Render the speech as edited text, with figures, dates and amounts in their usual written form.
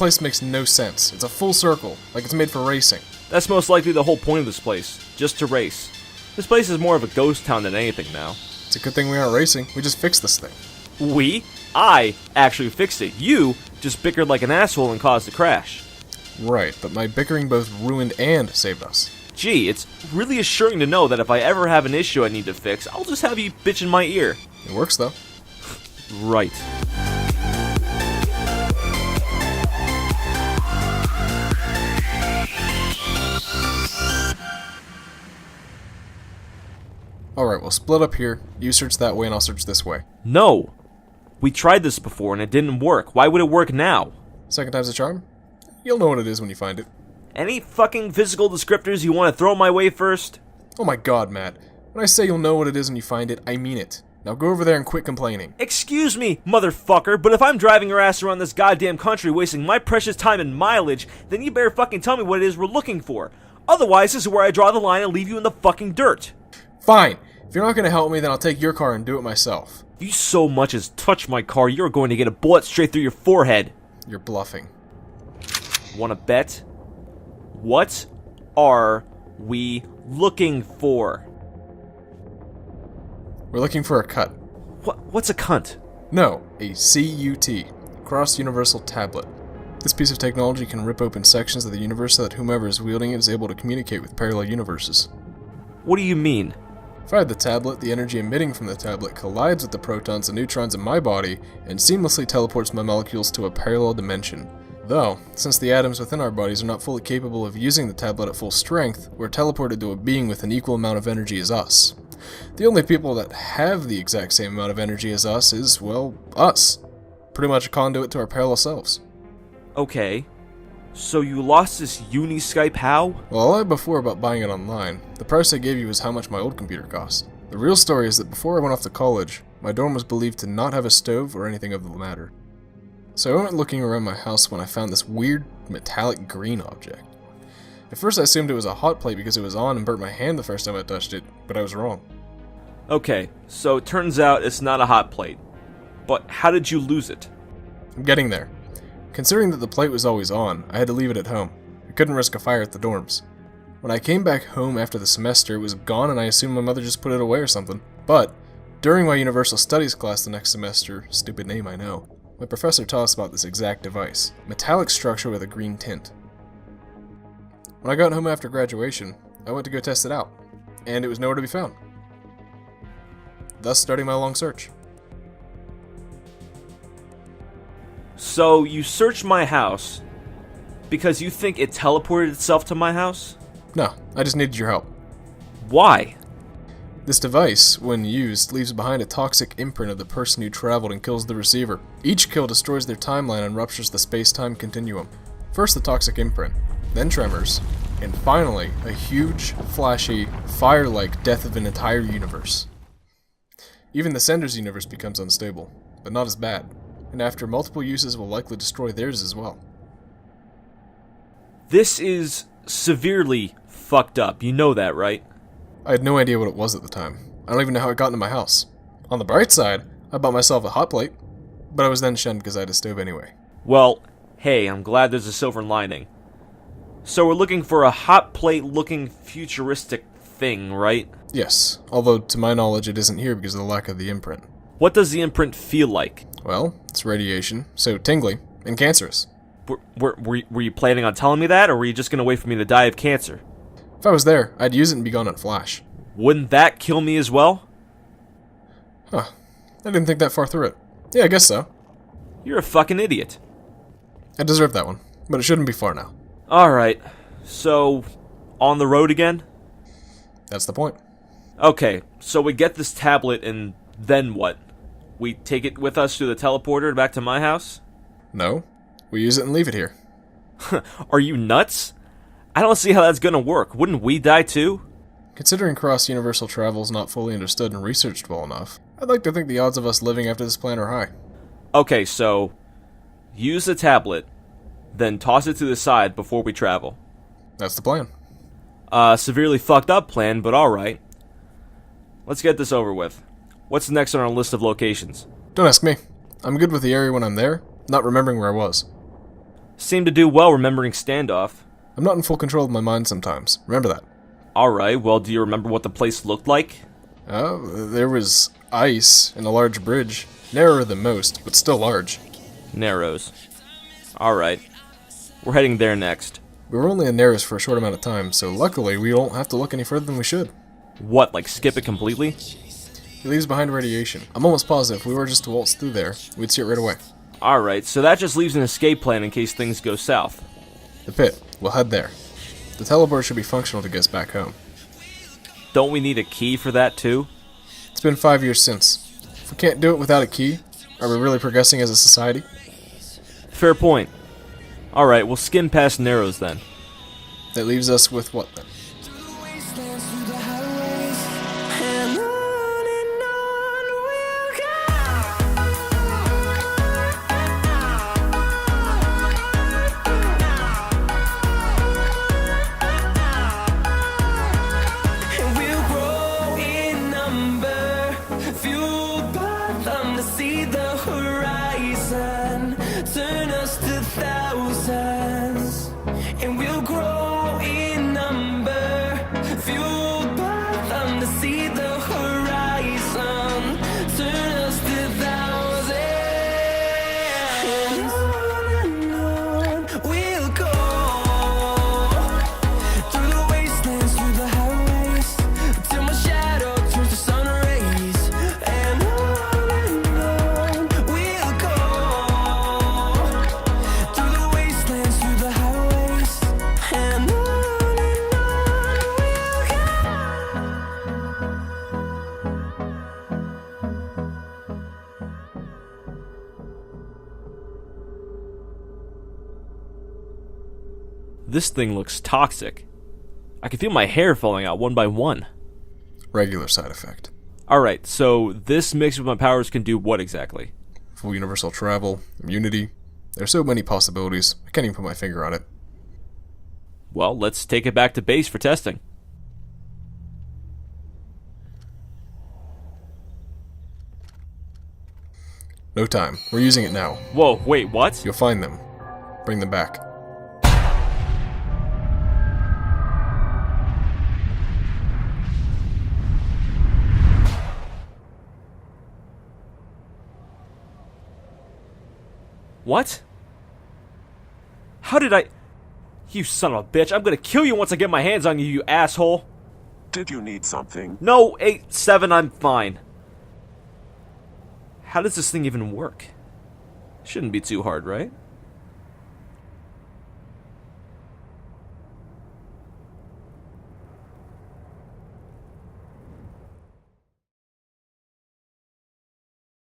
place makes no sense. It's a full circle, like it's made for racing. That's most likely the whole point of this place, just to race. This place is more of a ghost town than anything now. It's a good thing we aren't racing. We just fixed this thing. We? I actually fixed it. You just bickered like an asshole and caused a crash. Right, but my bickering both ruined and saved us. Gee, it's really assuring to know that if I ever have an issue I need to fix, I'll just have you bitch in my ear. It works, though. Right. Alright, we'll split up here. You search that way and I'll search this way. No. We tried this before and it didn't work. Why would it work now? Second time's a charm? You'll know what it is when you find it. Any fucking physical descriptors you want to throw my way first? Oh my god, Matt. When I say you'll know what it is when you find it, I mean it. Now go over there and quit complaining. Excuse me, motherfucker, but if I'm driving your ass around this goddamn country wasting my precious time and mileage, then you better fucking tell me what it is we're looking for. Otherwise, this is where I draw the line and leave you in the fucking dirt. Fine. If you're not going to help me, then I'll take your car and do it myself. If you so much as touch my car, you're going to get a bullet straight through your forehead. You're bluffing. Wanna bet? What are we looking for? We're looking for a cut. What's a cunt? No, a CUT. Cross-Universal Tablet. This piece of technology can rip open sections of the universe so that whomever is wielding it is able to communicate with parallel universes. What do you mean? If I had the tablet, the energy emitting from the tablet collides with the protons and neutrons in my body and seamlessly teleports my molecules to a parallel dimension. Though, since the atoms within our bodies are not fully capable of using the tablet at full strength, we're teleported to a being with an equal amount of energy as us. The only people that have the exact same amount of energy as us is, well, us. Pretty much a conduit to our parallel selves. Okay. So you lost this Uniskype how? Well, I lied before about buying it online. The price I gave you is how much my old computer cost. The real story is that before I went off to college, my dorm was believed to not have a stove or anything of the matter. So I went looking around my house when I found this weird metallic green object. At first I assumed it was a hot plate because it was on and burnt my hand the first time I touched it, but I was wrong. Okay, so it turns out it's not a hot plate. But how did you lose it? I'm getting there. Considering that the plate was always on, I had to leave it at home. I couldn't risk a fire at the dorms. When I came back home after the semester, it was gone and I assumed my mother just put it away or something. But, during my Universal Studies class the next semester, stupid name I know, my professor taught us about this exact device. Metallic structure with a green tint. When I got home after graduation, I went to go test it out, and it was nowhere to be found. Thus starting my long search. So you searched my house because you think it teleported itself to my house? No, I just needed your help. Why? This device, when used, leaves behind a toxic imprint of the person who traveled and kills the receiver. Each kill destroys their timeline and ruptures the space-time continuum. First the toxic imprint, then tremors, and finally, a huge, flashy, fire-like death of an entire universe. Even the sender's universe becomes unstable, but not as bad, and after multiple uses will likely destroy theirs as well. This is severely fucked up, you know that, right? I had no idea what it was at the time. I don't even know how it got into my house. On the bright side, I bought myself a hot plate, but I was then shunned because I had a stove anyway. Well, hey, I'm glad there's a silver lining. So we're looking for a hot plate looking futuristic thing, right? Yes, although to my knowledge it isn't here because of the lack of the imprint. What does the imprint feel like? Well, it's radiation, so tingly, and cancerous. Were you planning on telling me that, or were you just gonna wait for me to die of cancer? If I was there, I'd use it and be gone in a flash. Wouldn't that kill me as well? Huh. I didn't think that far through it. Yeah, I guess so. You're a fucking idiot. I deserve that one, but it shouldn't be far now. Alright, so, on the road again? That's the point. Okay, so we get this tablet and then what? We take it with us through the teleporter back to my house? No, we use it and leave it here. Are you nuts? I don't see how that's gonna work. Wouldn't we die too? Considering cross-universal travel is not fully understood and researched well enough, I'd like to think the odds of us living after this plan are high. Okay, so, use the tablet, then toss it to the side before we travel. That's the plan. Severely fucked up plan, but alright. Let's get this over with. What's next on our list of locations? Don't ask me. I'm good with the area when I'm there, not remembering where I was. Seem to do well remembering Standoff. I'm not in full control of my mind sometimes. Remember that. Alright, well, do you remember what the place looked like? There was ice and a large bridge. Narrower than most, but still large. Narrows. Alright. We're heading there next. We were only in Narrows for a short amount of time, so luckily we don't have to look any further than we should. What, like skip it completely? It leaves behind radiation. I'm almost positive if we were just to waltz through there, we'd see it right away. Alright, so that just leaves an escape plan in case things go south. The pit. We'll head there. The teleport should be functional to get us back home. Don't we need a key for that too? It's been 5 years since. If we can't do it without a key, are we really progressing as a society? Fair point. Alright, we'll skim past Narrows then. That leaves us with what then? This thing looks toxic. I can feel my hair falling out one by one. Regular side effect. Alright, so this mixed with my powers can do what exactly? Full universal travel, immunity. There's so many possibilities, I can't even put my finger on it. Well, let's take it back to base for testing. No time. We're using it now. Whoa, wait, what? You'll find them. Bring them back. What? How did I... You son of a bitch, I'm gonna kill you once I get my hands on you, you asshole! Did you need something? No, 8-7, I'm fine. How does this thing even work? Shouldn't be too hard, right?